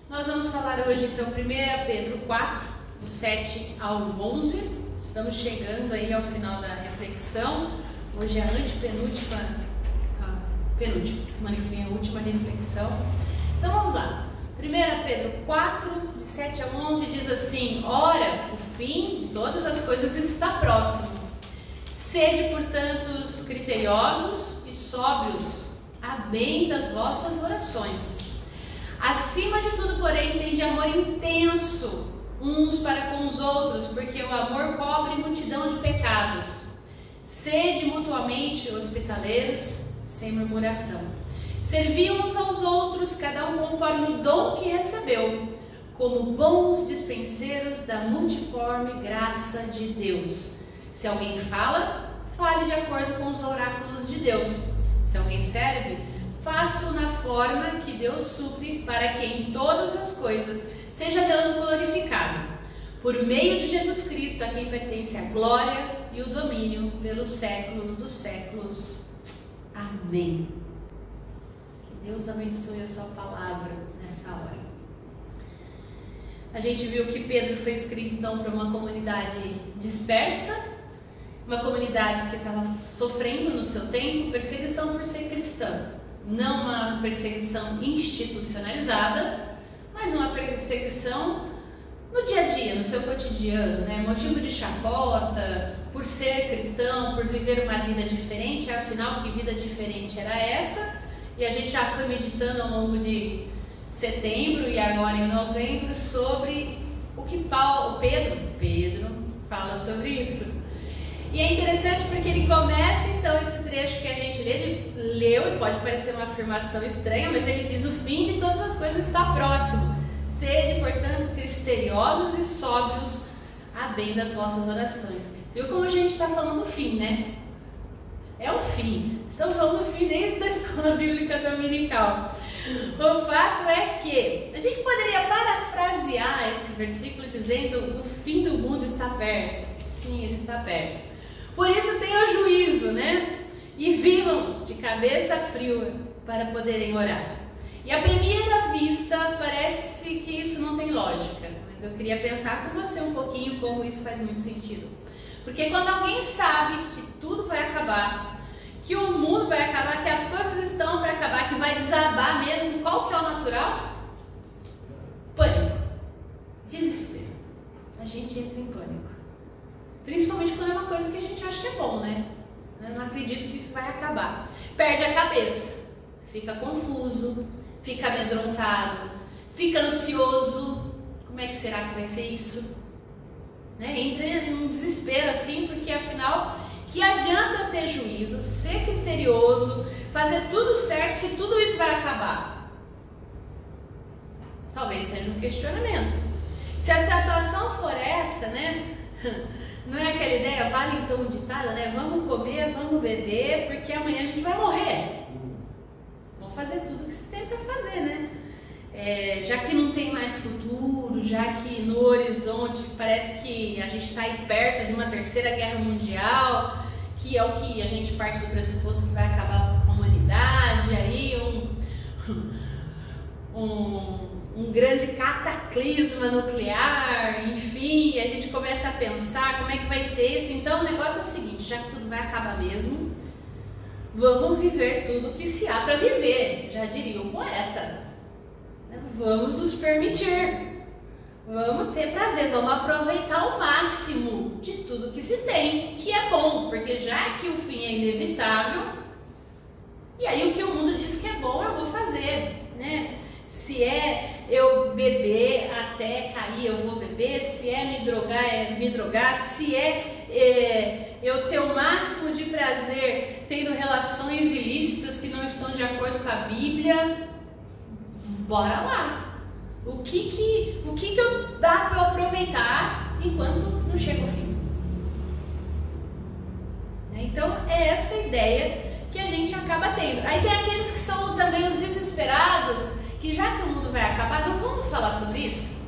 Nós vamos falar hoje então 1 Pedro 4, do 7 ao 11. Estamos chegando aí ao final da reflexão. Hoje é a antepenúltima, semana que vem é a última reflexão. Então vamos lá. 1 Pedro 4, de 7 a 11 diz assim: Ora, o fim de todas as coisas está próximo. Sede, portanto, criteriosos e sóbrios, a bem das vossas orações. Acima de tudo, porém, tende amor intenso uns para com os outros, porque o amor cobre multidão de pecados. Sede mutuamente hospitaleiros, sem murmuração. Servi uns aos outros, cada um conforme o dom que recebeu, como bons dispenseiros da multiforme graça de Deus. Se alguém fala, fale de acordo com os oráculos de Deus. Se alguém serve, faça-o na forma que Deus supre, para que em todas as coisas seja Deus glorificado, por meio de Jesus Cristo, a quem pertence a glória e o domínio pelos séculos dos séculos. Amém. Que Deus abençoe a sua palavra nessa hora. A gente viu que Pedro foi escrito então para uma comunidade dispersa, uma comunidade que estava sofrendo no seu tempo perseguição por ser cristã. Não uma perseguição institucionalizada, mas uma perseguição no dia a dia, no seu cotidiano, né? Motivo de chacota, por ser cristão, por viver uma vida diferente. Afinal, que vida diferente era essa? E a gente já foi meditando ao longo de setembro e agora em novembro sobre o que Pedro fala sobre isso. E é interessante porque ele começa então esse trecho que a gente leu, e pode parecer uma afirmação estranha, mas ele diz: o fim de todas as coisas está próximo. Sede, portanto, criteriosos e sóbrios, a bem das vossas orações. Você viu como a gente está falando do fim, né? É o fim. Estamos falando do fim desde a escola bíblica dominical. O fato é que a gente poderia parafrasear esse versículo dizendo: o fim do mundo está perto. Sim, ele está perto. Por isso tenham juízo, né? E vivam de cabeça fria para poderem orar. E à primeira vista parece que isso não tem lógica, mas eu queria pensar com você um pouquinho como isso faz muito sentido. Porque quando alguém sabe que tudo vai acabar, que o mundo vai acabar, que as coisas estão para acabar, que vai desabar mesmo, qual que é o natural? Pânico, desespero. A gente entra em pânico. Principalmente quando é uma coisa que a gente acha que é bom, né? Eu não acredito que isso vai acabar. Perde a cabeça, fica confuso, fica amedrontado, fica ansioso. Como é que será que vai ser isso? Né? Entra em um desespero assim, porque afinal, que adianta ter juízo, ser criterioso, fazer tudo certo se tudo isso vai acabar? Talvez seja um questionamento. Se a situação for essa, né? Não é aquela ideia, vale então o ditado, né? Vamos comer, vamos beber, porque amanhã a gente vai morrer. Vamos fazer tudo o que se tem para fazer, né? Já que não tem mais futuro, já que no horizonte parece que a gente está aí perto de uma terceira guerra mundial, que é o que a gente parte do pressuposto que vai acabar com a humanidade, aí um grande cataclisma nuclear, enfim, a gente começa a pensar como é que vai ser isso. Então o negócio é o seguinte: já que tudo vai acabar mesmo, vamos viver tudo que se há para viver, já diria o poeta. Vamos nos permitir, vamos ter prazer, vamos aproveitar o máximo de tudo que se tem, que é bom, porque já que o fim é inevitável, e aí o que o mundo diz que é bom eu vou fazer, né? Se é eu beber até cair, eu vou beber. Se é me drogar. Se eu ter o máximo de prazer tendo relações ilícitas que não estão de acordo com a Bíblia, bora lá. O que eu dá para eu aproveitar enquanto não chega o fim? Então é essa ideia que a gente acaba tendo. Aí tem aqueles que são também os desesperados, que já que o mundo vai acabar, não vamos falar sobre isso?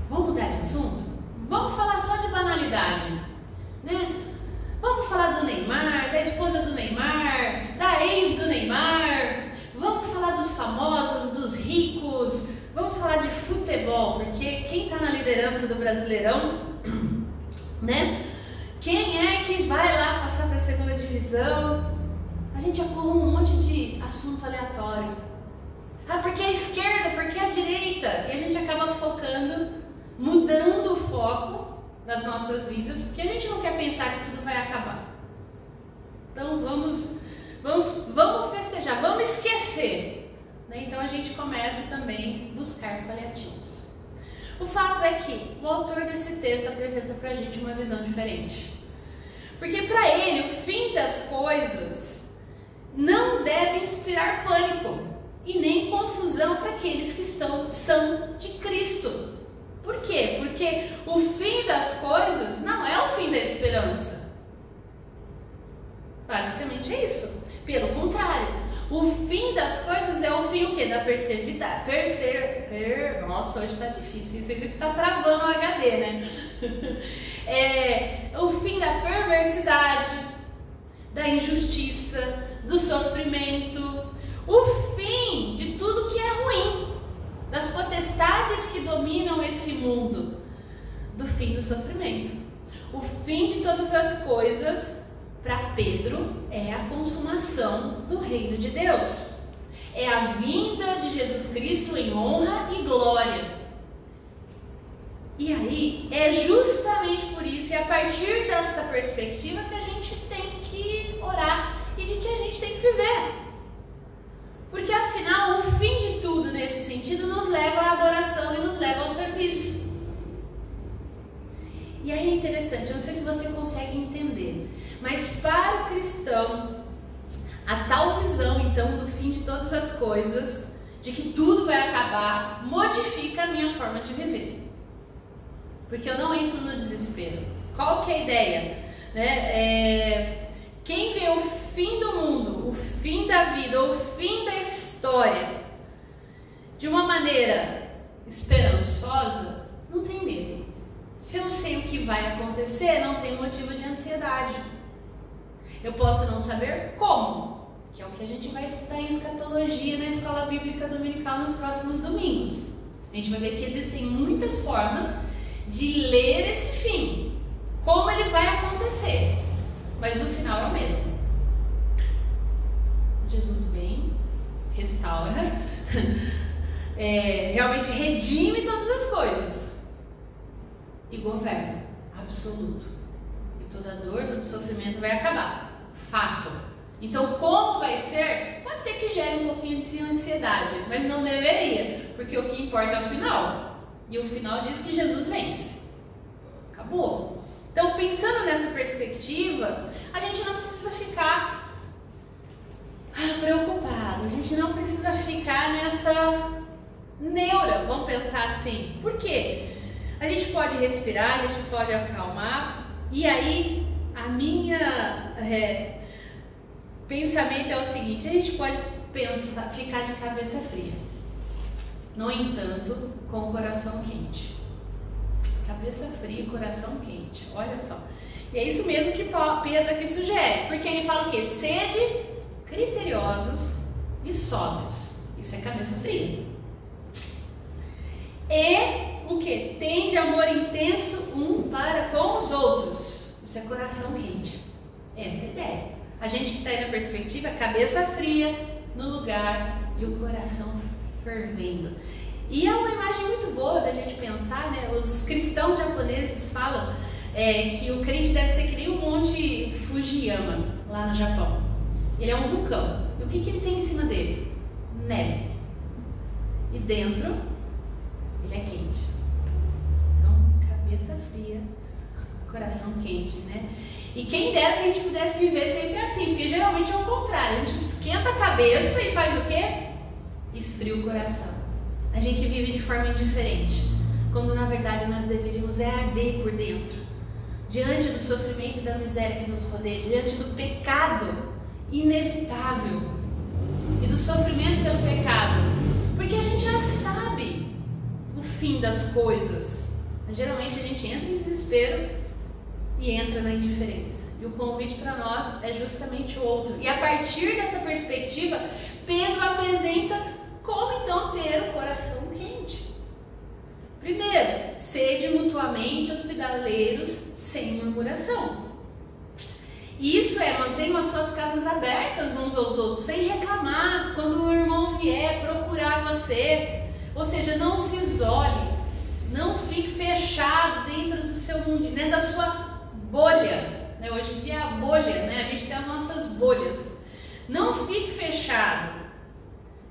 Vamos mudar de assunto? Vamos falar só de banalidade, né? Vamos falar do Neymar, da esposa do Neymar, da ex do Neymar. Vamos falar dos famosos, dos ricos, Vamos falar de futebol, porque quem está na liderança do Brasileirão, né? Quem é que vai lá passar para a segunda divisão? A gente apura um monte de assunto aleatório. Ah, porque a esquerda, porque a direita. E a gente acaba focando, mudando o foco das nossas vidas, porque a gente não quer pensar que tudo vai acabar. Então vamos festejar, vamos esquecer. Né? Então a gente começa também a buscar paliativos. O fato é que o autor desse texto apresenta para a gente uma visão diferente. Porque para ele o fim das coisas não deve inspirar pânico e nem confusão para aqueles que são de Cristo. Por quê? Porque o fim das coisas não é o fim da esperança. Basicamente é isso. Pelo contrário, o fim das coisas é o fim o quê? Da perseverança. Nossa, hoje está difícil. Isso aqui está travando o HD, né? É o fim da perversidade, da injustiça, do sofrimento, o fim de tudo que é ruim, das potestades que dominam esse mundo, do fim do sofrimento. O fim de todas as coisas, para Pedro, é a consumação do reino de Deus. É a vinda de Jesus Cristo em honra e glória. E aí, é justamente por isso, e a partir dessa perspectiva que a gente tem que orar e de que a gente tem que viver. Porque afinal, o fim de tudo nesse sentido nos leva à adoração e nos leva ao serviço. E aí é interessante, eu não sei se você consegue entender, mas para o cristão, a tal visão então do fim de todas as coisas, de que tudo vai acabar, modifica a minha forma de viver. Porque eu não entro no desespero. Qual que é a ideia? Né? Quem vê o fim do mundo, o fim da vida, o fim da história de uma maneira esperançosa, não tem medo. Se eu sei o que vai acontecer, não tem motivo de ansiedade. Eu posso não saber como, que é o que a gente vai estudar em escatologia na escola bíblica dominical nos próximos domingos. A gente vai ver que existem muitas formas de ler esse fim, como ele vai acontecer, mas o final é o mesmo. Jesus vem, restaura, realmente redime todas as coisas e governa, absoluto. E toda dor, todo sofrimento vai acabar, fato. Então como vai ser? Pode ser que gere um pouquinho de ansiedade, mas não deveria, porque o que importa é o final. E o final diz que Jesus vence. Acabou. Então, pensando nessa perspectiva, a gente não precisa ficar preocupado. A gente não precisa ficar nessa neura, vamos pensar assim. Por quê? A gente pode respirar, a gente pode acalmar. E aí, a minha pensamento é o seguinte: a gente pode ficar de cabeça fria. No entanto, com o coração quente. Cabeça fria e coração quente. Olha só. E é isso mesmo que Pedro aqui sugere. Porque ele fala o quê? Sede criteriosos e sóbrios. Isso é cabeça fria. E o quê? Tende amor intenso um para com os outros. Isso é coração quente. Essa é a ideia. A gente que está aí na perspectiva, cabeça fria no lugar e o coração fervendo. E é uma imagem muito boa da gente pensar, né? Os cristãos japoneses falam que o crente deve ser que nem o Monte Fujiyama, lá no Japão. Ele é um vulcão. E o que ele tem em cima dele? Neve. E dentro, ele é quente. Então, cabeça fria, coração quente, né? E quem dera que a gente pudesse viver sempre assim, porque geralmente é o contrário. A gente esquenta a cabeça e faz o quê? Esfria o coração. A gente vive de forma indiferente, quando na verdade nós deveríamos arder por dentro, diante do sofrimento e da miséria que nos rodeia, diante do pecado inevitável e do sofrimento pelo pecado, porque a gente já sabe o fim das coisas. Mas geralmente a gente entra em desespero e entra na indiferença. E o convite para nós é justamente o outro. E a partir dessa perspectiva, Pedro apresenta como então ter o coração quente. Primeiro, sede mutuamente hospitaleiros sem murmuração. Isso mantenham as suas casas abertas uns aos outros, sem reclamar quando o irmão vier procurar você. Ou seja, não se isole, não fique fechado dentro do seu mundo, dentro da sua bolha. Hoje em dia é a bolha, a gente tem as nossas bolhas. Não fique fechado,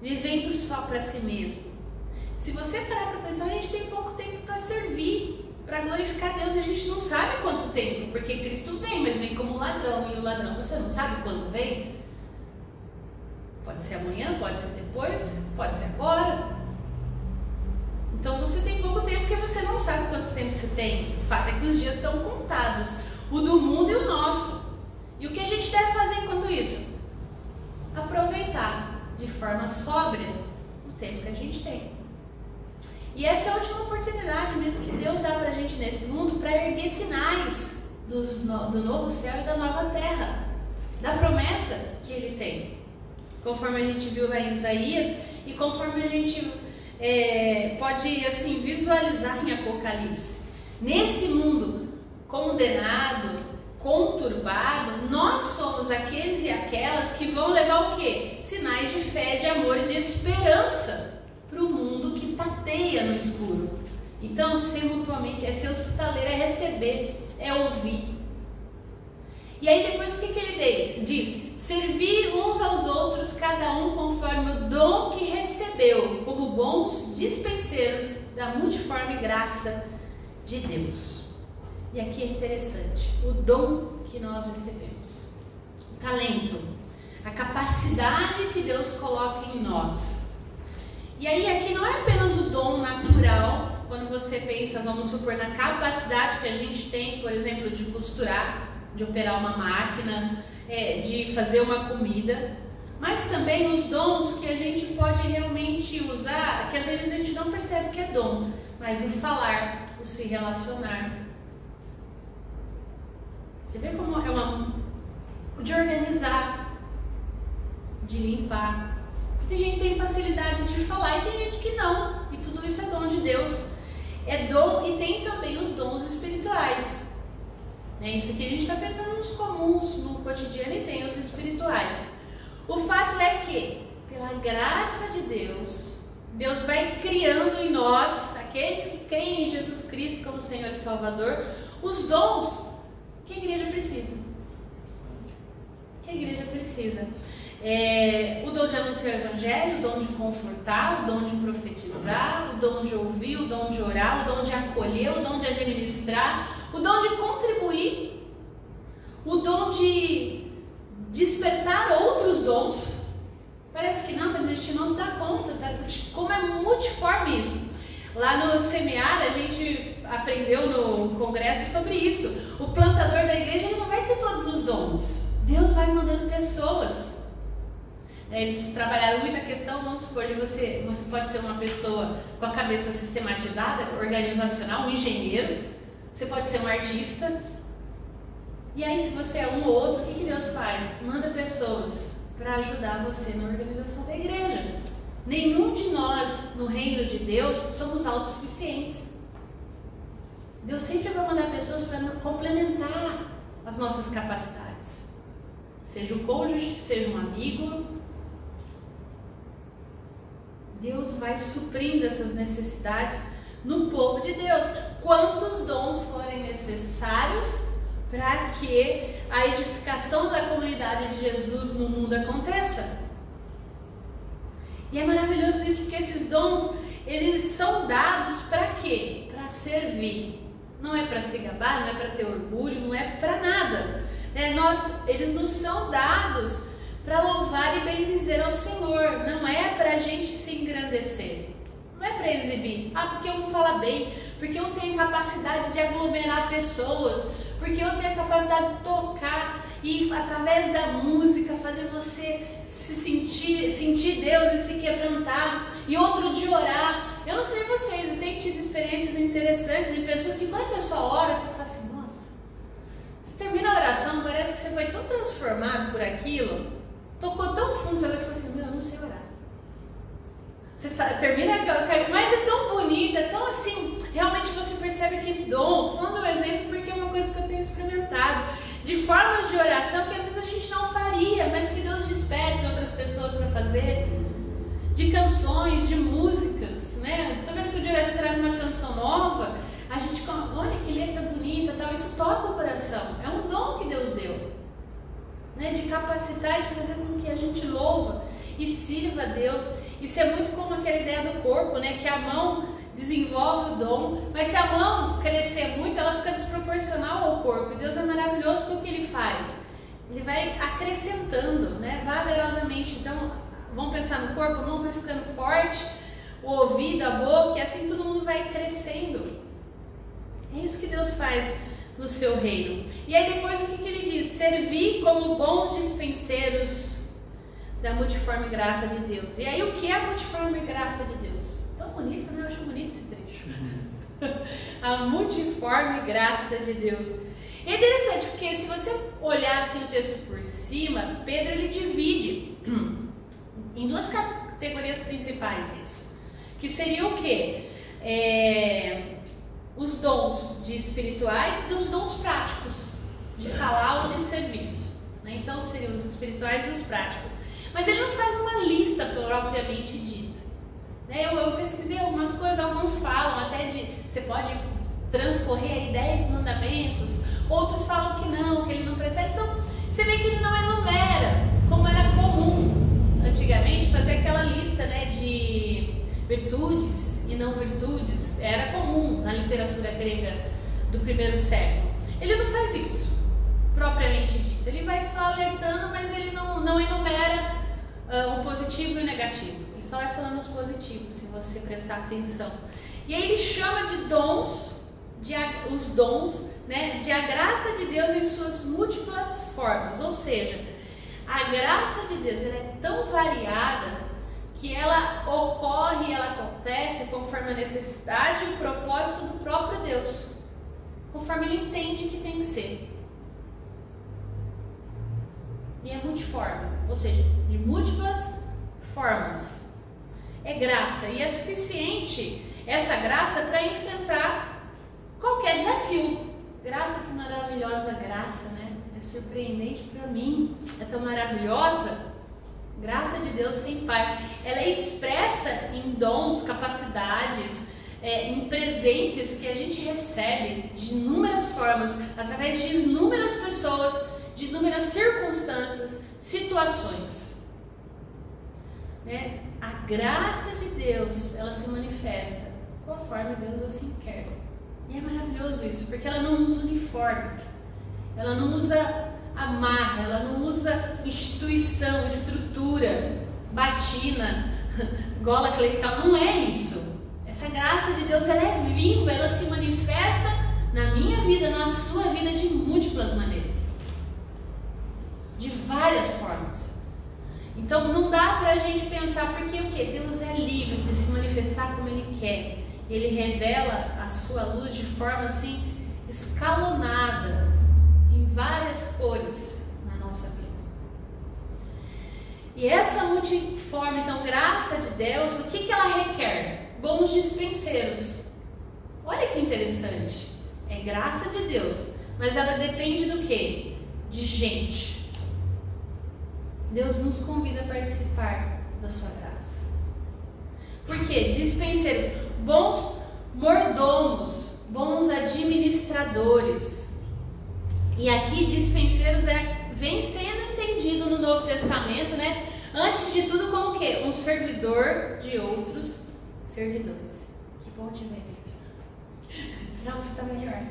vivendo só para si mesmo. Se você parar para pensar, a gente tem pouco tempo para servir, para glorificar Deus, e a gente não sabe quanto tempo, porque Cristo vem, mas vem como ladrão, e o ladrão você não sabe quando vem. Pode ser amanhã, pode ser depois, pode ser agora. Então você tem pouco tempo porque você não sabe quanto tempo você tem. O fato é que os dias estão contados, o do mundo e o nosso. E o que a gente deve fazer enquanto isso? Aproveitar de forma sóbria o tempo que a gente tem. E essa é a última oportunidade mesmo que Deus dá pra gente nesse mundo para erguer sinais do novo céu e da nova terra, da promessa que Ele tem. Conforme a gente viu lá em Isaías e conforme a gente pode assim visualizar em Apocalipse. Nesse mundo condenado, conturbado, nós somos aqueles e aquelas que vão levar o quê? Sinais de fé, de amor e de esperança para o mundo que tateia no escuro. Então, ser mutuamente, ser hospitaleiro, é receber, é ouvir. E aí depois o que ele diz? Servir uns aos outros, cada um conforme o dom que recebeu, como bons dispenseiros da multiforme graça de Deus. E aqui é interessante, o dom que nós recebemos, o talento, a capacidade que Deus coloca em nós. E aí aqui não é apenas o dom natural, quando você pensa, vamos supor, na capacidade que a gente tem, por exemplo, de costurar, de operar uma máquina, de fazer uma comida, mas também os dons que a gente pode realmente usar, que às vezes a gente não percebe que é dom, mas o falar, o se relacionar. Você vê como é o de organizar, de limpar. Porque tem gente que tem facilidade de falar e tem gente que não, e tudo isso é dom de Deus. É dom, e tem também os dons espirituais. Isso aqui a gente está pensando nos comuns, no cotidiano, e tem os espirituais. O fato é que, pela graça de Deus, Deus vai criando em nós, aqueles que creem em Jesus Cristo como Senhor e Salvador, os dons que a igreja precisa. O dom de anunciar o evangelho, o dom de confortar, o dom de profetizar, o dom de ouvir, o dom de orar, o dom de acolher, o dom de administrar, o dom de contribuir, o dom de despertar outros dons. Parece que não, mas a gente não se dá conta de como é multiforme isso. Lá no Semear a gente aprendeu no congresso sobre isso. O plantador da igreja ele não vai ter todos os dons. Deus vai mandando pessoas. Eles trabalharam muito a questão, vamos supor, de você pode ser uma pessoa com a cabeça sistematizada, organizacional, um engenheiro, você pode ser um artista. E aí, se você é um ou outro, o que Deus faz? Manda pessoas para ajudar você na organização da igreja. Nenhum de nós, no reino de Deus, somos autossuficientes. Deus sempre vai mandar pessoas para complementar as nossas capacidades. Seja o cônjuge, seja um amigo. Deus vai suprindo essas necessidades no povo de Deus. Quantos dons forem necessários para que a edificação da comunidade de Jesus no mundo aconteça. E é maravilhoso isso, porque esses dons, eles são dados para quê? Para servir. Não é para se gabar, não é para ter orgulho, não é para nada. Eles nos são dados para louvar e bendizer ao Senhor. Não é para a gente se engrandecer. Não é para exibir. Porque eu vou falar bem, porque eu tenho capacidade de aglomerar pessoas, porque eu tenho a capacidade de tocar e através da música fazer você se sentir Deus e se quebrantar, e outro de orar. Eu não sei vocês, eu tenho tido experiências interessantes e pessoas que quando a pessoa ora, você fala assim, nossa, você termina a oração, parece que você foi tão transformado por aquilo, tocou tão fundo, você fala assim, eu não sei orar. Você sabe, termina aquela, mas é tão bonita, é tão assim, realmente você percebe aquele dom. Estou dando um exemplo porque é uma coisa que eu tenho experimentado, de formas de oração que às vezes a gente não faria, mas que Deus desperte outras pessoas para fazer, de canções, de músicas, né? Toda vez que o Direto traz uma canção nova, a gente, olha que letra bonita, tal, isso toca o coração, é um dom que Deus deu, né? De capacitar e de fazer com que a gente louva e sirva a Deus. Isso é muito como aquela ideia do corpo, né? Que a mão desenvolve o dom, mas se a mão crescer muito, ela fica desproporcional ao corpo. E Deus é maravilhoso porque o que Ele faz? Ele vai acrescentando, né? Valerosamente. Então, vamos pensar no corpo, a mão vai ficando forte, o ouvido, a boca, e assim todo mundo vai crescendo. É isso que Deus faz no seu reino. E aí depois o que Ele diz? Servir como bons dispenseiros da multiforme graça de Deus. E aí o que é a multiforme graça de Deus? Tão bonito, né? Eu acho bonito esse trecho. A multiforme graça de Deus. É interessante porque se você olhar assim o texto por cima, Pedro ele divide em duas categorias principais isso. Que seria o quê? Os dons de espirituais e os dons práticos, de falar ou de serviço, né? Então seriam os espirituais e os práticos. Mas ele não faz uma lista propriamente dita, né? Eu pesquisei algumas coisas, alguns falam até de, você pode transcorrer aí 10 mandamentos, outros falam que ele não prefere. Então você vê que ele não enumera, como era comum antigamente, fazer aquela lista, né, de virtudes e não virtudes, era comum na literatura grega do primeiro século. Ele não faz isso, propriamente dito, ele vai só alertando, mas ele não enumera o positivo e o negativo, ele só vai falando os positivos, se você prestar atenção. E aí ele chama de dons, os dons, né, de a graça de Deus em suas múltiplas formas, ou seja, a graça de Deus ela é tão variada que ela ocorre, ela acontece conforme a necessidade e o propósito do próprio Deus, conforme Ele entende que tem que ser. E é multiforme, ou seja, de múltiplas formas. É graça e é suficiente essa graça para enfrentar qualquer desafio. Graça, que maravilhosa graça, né? É surpreendente para mim, é tão maravilhosa. Graça de Deus sem par. Ela é expressa em dons, capacidades, em presentes que a gente recebe de inúmeras formas, através de inúmeras pessoas, de inúmeras circunstâncias, situações, né? A graça de Deus, ela se manifesta conforme Deus assim quer. E é maravilhoso isso, porque ela não usa uniforme, ela não usa amarra, ela não usa instituição, estrutura, batina, gola clerical, não é isso. Essa graça de Deus, ela é viva, ela se manifesta na minha vida, na sua vida, de múltiplas maneiras, de várias formas. Então não dá pra gente pensar, porque o que? Deus é livre de se manifestar como Ele quer. Ele revela a sua luz de forma assim, escalonada, em várias cores na nossa vida. E essa multiforme, então, graça de Deus, o que ela requer? Bons dispenseiros. Olha que interessante. É graça de Deus, mas ela depende do quê? De gente. Deus nos convida a participar da sua graça. Por quê? Dispenseiros, bons mordomos, bons administradores. E aqui dispenseiros vem sendo entendido no Novo Testamento, né? Antes de tudo, como o quê? Um servidor de outros servidores. Que bom te ver, Vitor. Senão você está melhor.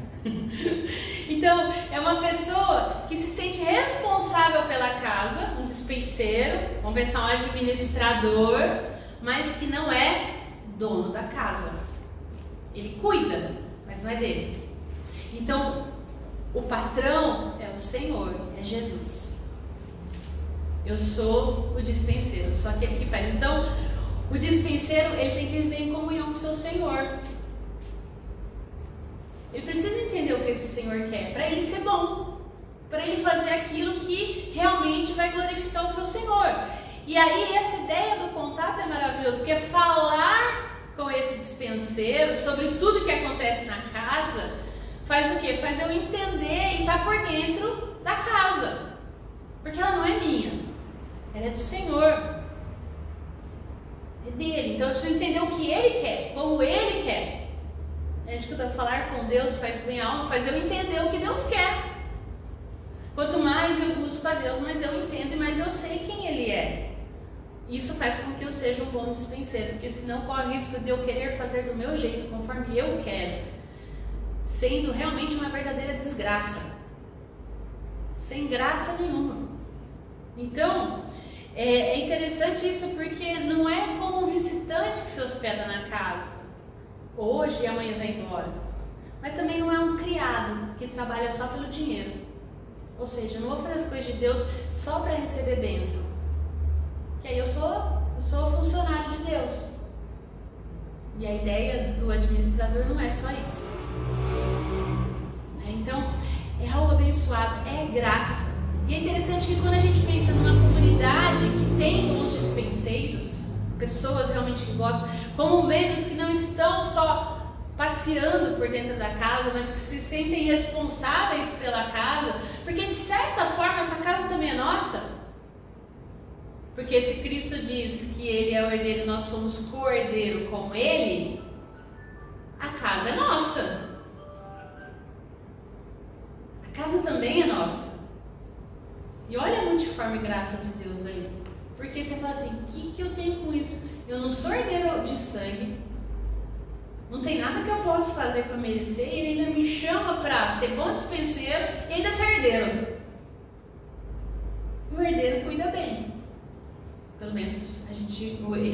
Então, é uma pessoa que se sente responsável pela casa, um dispenseiro, vamos pensar um administrador, mas que não é dono da casa. Ele cuida, mas não é dele. Então, o patrão é o Senhor, é Jesus. Eu sou o dispenseiro, sou aquele que faz. Então, o dispenseiro, ele tem que viver em comunhão com o seu Senhor. Ele precisa entender o que esse Senhor quer, para ele ser bom, para ele fazer aquilo que realmente vai glorificar o seu Senhor. E aí essa ideia do contato é maravilhoso, porque falar com esse dispenseiro sobre tudo que acontece na casa faz o quê? Faz eu entender e estar por dentro da casa, porque ela não é minha, ela é do Senhor, é dele. Então eu preciso entender o que ele quer, como ele quer. A gente escuta falar com Deus faz bem a alma, faz eu entender o que Deus quer. Quanto mais eu busco a Deus, mais eu entendo e mais eu sei quem ele é. Isso faz com que eu seja um bom dispenseiro, porque senão corre o risco de eu querer fazer do meu jeito, conforme eu quero, sendo realmente uma verdadeira desgraça, sem graça nenhuma. Então, é interessante isso, porque não é como um visitante que se hospeda na casa, hoje e amanhã vai embora, mas também não é um criado que trabalha só pelo dinheiro, ou seja, eu não vou fazer as coisas de Deus só para receber bênção, que aí eu sou funcionário de Deus. E a ideia do administrador não é só isso. Então, é algo abençoado, é graça. E é interessante que quando a gente pensa numa comunidade que tem bons dispenseiros, pessoas realmente que gostam, como membros que não estão só passeando por dentro da casa, mas que se sentem responsáveis pela casa, porque de certa forma essa casa também é nossa. Porque se Cristo diz que Ele é o herdeiro e nós somos co-herdeiro com Ele, a casa é nossa. A casa também é nossa. E olha a multiforme graça de Deus aí. Porque você fala assim, o que eu tenho com isso? Eu não sou herdeiro de sangue. Não tem nada que eu possa fazer para merecer. E Ele ainda me chama para ser bom dispenseiro e ainda ser herdeiro. O herdeiro cuida bem. Pelo menos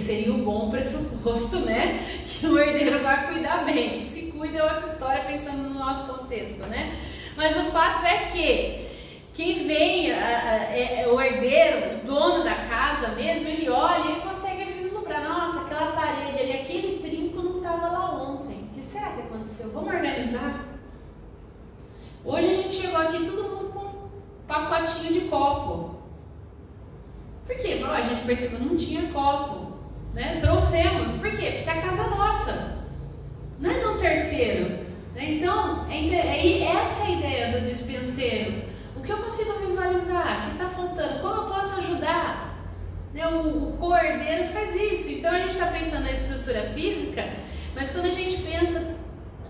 seria o bom pressuposto, né? Que o herdeiro vai cuidar bem. Se cuida é outra história, pensando no nosso contexto, né? Mas o fato é que quem vem, o herdeiro, o dono da casa mesmo, ele olha e consegue vislumbrar, nossa, aquela parede ali, aquele trinco não estava lá ontem. O que será que aconteceu? Vamos organizar? Hoje a gente chegou aqui todo mundo com um pacotinho de copo. Por quê? A gente percebeu que não tinha copo, né? Trouxemos. Por quê? Porque a casa é nossa, não é de um terceiro. Então, essa é a ideia do dispenseiro. O que eu consigo visualizar? O que está faltando? Como eu posso ajudar? O co-herdeiro faz isso. Então, a gente está pensando na estrutura física, mas quando a gente pensa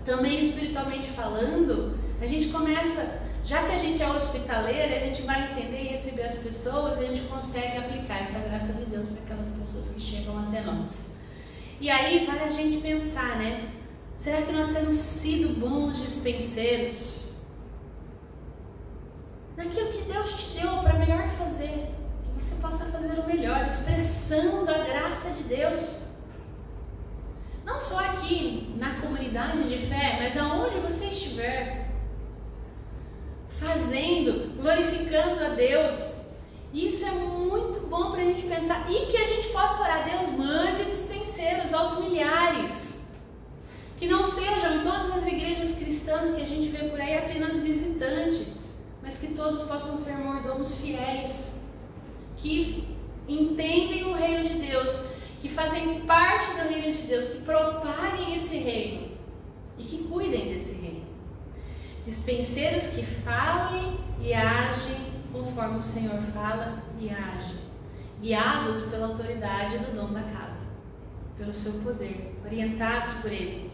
também espiritualmente falando, a gente começa... Já que a gente é hospitaleira, a gente vai entender e receber as pessoas e a gente consegue aplicar essa graça de Deus para aquelas pessoas que chegam até nós. E aí vale a gente pensar, né? Será que nós temos sido bons dispenseiros? Naquilo que Deus te deu para melhor fazer, que você possa fazer o melhor, expressando a graça de Deus. Não só aqui na comunidade de fé, mas aonde você estiver. Fazendo, glorificando a Deus. Isso é muito bom para a gente pensar e que a gente possa orar, Deus, mande dispenseiros aos milhares, que não sejam em todas as igrejas cristãs que a gente vê por aí apenas visitantes, mas que todos possam ser mordomos fiéis, que entendem o reino de Deus, que fazem parte do reino de Deus, que propaguem esse reino e que cuidem desse reino. Dispenseiros que falem e agem conforme o Senhor fala e age, guiados pela autoridade do dono da casa, pelo seu poder, orientados por Ele.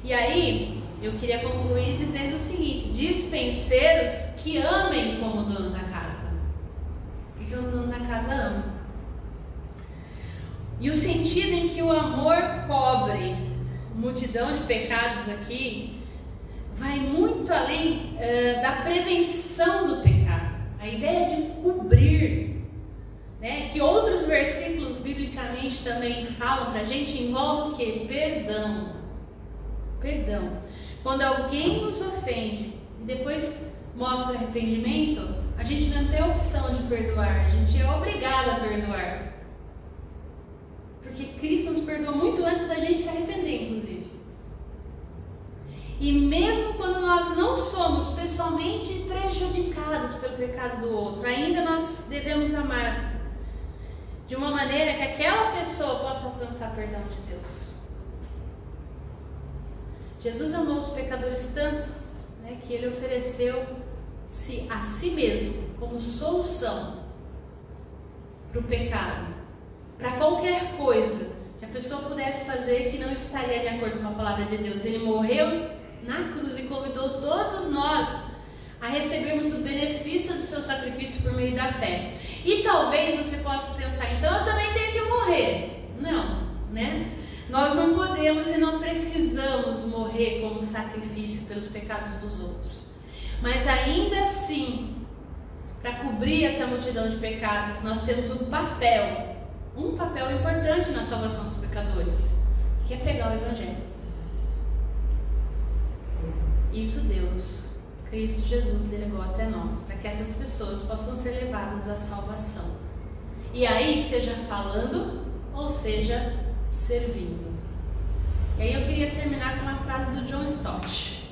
E aí, eu queria concluir dizendo o seguinte: dispenseiros que amem como o dono da casa, porque o dono da casa ama. E o sentido em que o amor cobre multidão de pecados aqui vai muito além da prevenção do pecado. A ideia de cobrir, né, que outros versículos biblicamente também falam para a gente, envolve o quê? Perdão. Perdão. Quando alguém nos ofende e depois mostra arrependimento, a gente não tem a opção de perdoar, a gente é obrigado a perdoar. Porque Cristo nos perdoou muito antes da gente se arrepender, inclusive. E mesmo quando nós não somos pessoalmente prejudicados pelo pecado do outro, ainda nós devemos amar. de uma maneira que aquela pessoa possa alcançar perdão de Deus. Jesus amou os pecadores tanto, né, que ele ofereceu-se a si mesmo como solução para o pecado, para qualquer coisa que a pessoa pudesse fazer que não estaria de acordo com a palavra de Deus. Ele morreu na cruz e convidou todos nós a recebermos o benefício do seu sacrifício por meio da fé. E talvez você possa pensar, então eu também tenho que morrer. Não, né? Nós não podemos e não precisamos morrer como sacrifício pelos pecados dos outros. Mas ainda assim, para cobrir essa multidão de pecados, nós temos um papel importante na salvação dos pecadores, que é pregar o Evangelho. Isso Deus, Cristo Jesus, delegou até nós, para que essas pessoas possam ser levadas à salvação. E aí, seja falando ou seja servindo. E aí eu queria terminar com uma frase do John Stott: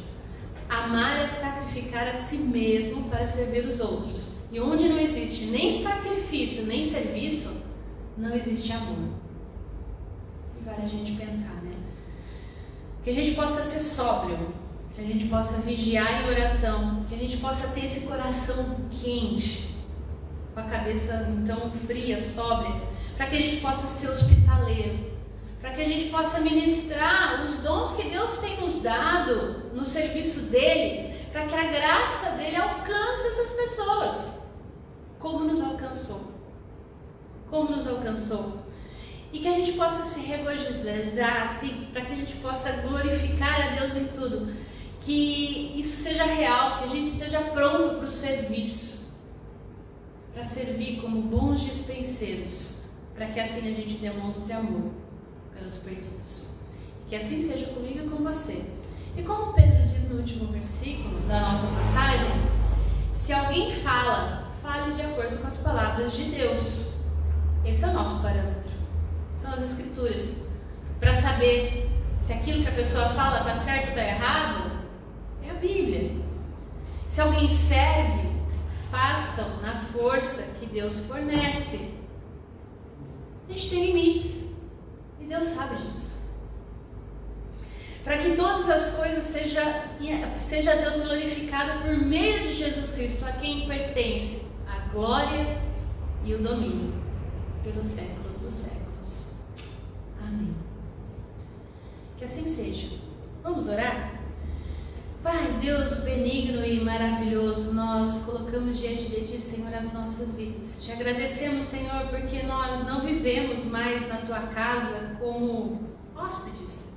amar é sacrificar a si mesmo para servir os outros. E onde não existe nem sacrifício, nem serviço, não existe amor. E vale a gente pensar, né? Que a gente possa ser sóbrio, que a gente possa vigiar em oração, que a gente possa ter esse coração quente, com a cabeça então fria, sóbria, para que a gente possa ser hospitaleiro, para que a gente possa ministrar os dons que Deus tem nos dado no serviço dele, para que a graça dele alcance essas pessoas, como nos alcançou. Como nos alcançou. E que a gente possa se regozijar, assim, para que a gente possa glorificar a Deus em tudo. Que isso seja real, que a gente esteja pronto para o serviço, para servir como bons dispenseiros, para que assim a gente demonstre amor pelos perdidos. Que assim seja comigo e com você. E como Pedro diz no último versículo da nossa passagem, se alguém fala, fale de acordo com as palavras de Deus. Esse é o nosso parâmetro. São as Escrituras. Para saber se aquilo que a pessoa fala está certo ou está errado, é a Bíblia. Se alguém serve, façam na força que Deus fornece. A gente tem limites. E Deus sabe disso. Para que todas as coisas seja Deus glorificado por meio de Jesus Cristo, a quem pertence a glória e o domínio pelos séculos dos séculos. Amém. Que assim seja. Vamos orar? Pai, Deus benigno e maravilhoso, nós colocamos diante de Ti, Senhor, as nossas vidas. Te agradecemos, Senhor, porque nós não vivemos mais na Tua casa como hóspedes,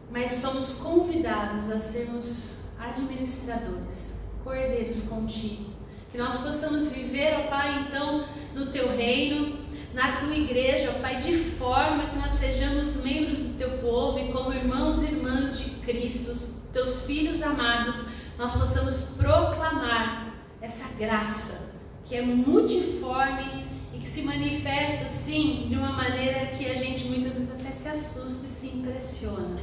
mas somos convidados a sermos administradores, cordeiros contigo. Que nós possamos viver, ó Pai, então, no Teu reino, na Tua igreja, ó Pai, de forma que nós sejamos membros do Teu povo e como irmãos e irmãs de Cristo, Teus filhos amados, nós possamos proclamar essa graça que é multiforme e que se manifesta, sim, de uma maneira que a gente muitas vezes até se assusta e se impressiona.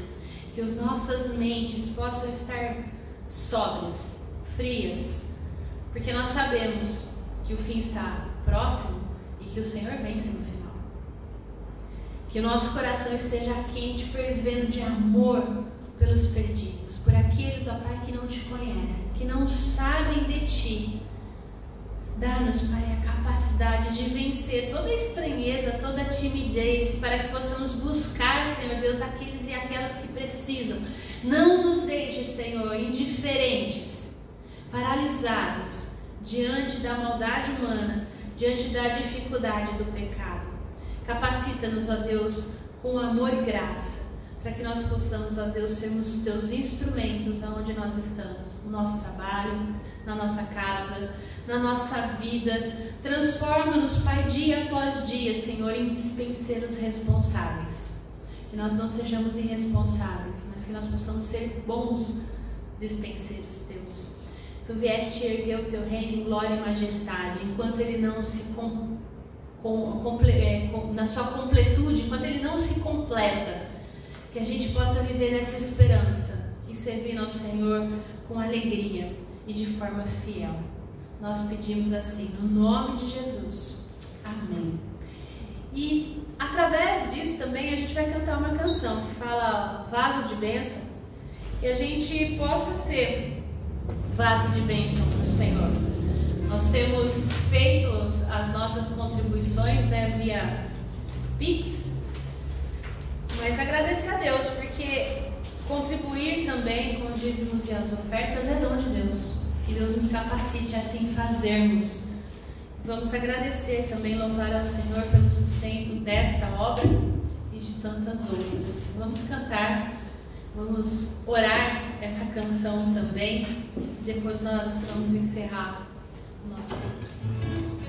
Que as nossas mentes possam estar sóbrias, frias, porque nós sabemos que o fim está próximo e que o Senhor vence no final. Que o nosso coração esteja quente, fervendo de amor pelos perdidos, por aqueles, ó Pai, que não Te conhecem, que não sabem de Ti. Dá-nos, Pai, a capacidade de vencer toda a estranheza, toda a timidez, para que possamos buscar, Senhor Deus, aqueles e aquelas que precisam. Não nos deixe, Senhor, indiferentes, paralisados diante da maldade humana, diante da dificuldade do pecado. Capacita-nos, ó Deus, com amor e graça, para que nós possamos, ó Deus, sermos Teus instrumentos aonde nós estamos, no nosso trabalho, na nossa casa, na nossa vida. Transforma-nos, Pai, dia após dia, Senhor, em dispenseiros responsáveis. Que nós não sejamos irresponsáveis, mas que nós possamos ser bons dispenseiros Teus. Tu vieste erguer o Teu reino em glória e majestade, enquanto ele não se na sua completude, enquanto ele não se completa. Que a gente possa viver nessa esperança e servir ao Senhor com alegria e de forma fiel. Nós pedimos assim, no nome de Jesus. Amém. E através disso também a gente vai cantar uma canção que fala vaso de bênção, que a gente possa ser vaso de bênção para o Senhor. Nós temos feito as nossas contribuições, né, via Pix, mas agradecer a Deus, porque contribuir também com os dízimos e as ofertas é dom de Deus. Que Deus nos capacite a assim fazermos. Vamos agradecer também, louvar ao Senhor pelo sustento desta obra e de tantas outras. Vamos cantar, vamos orar essa canção também. Depois nós vamos encerrar o nosso culto.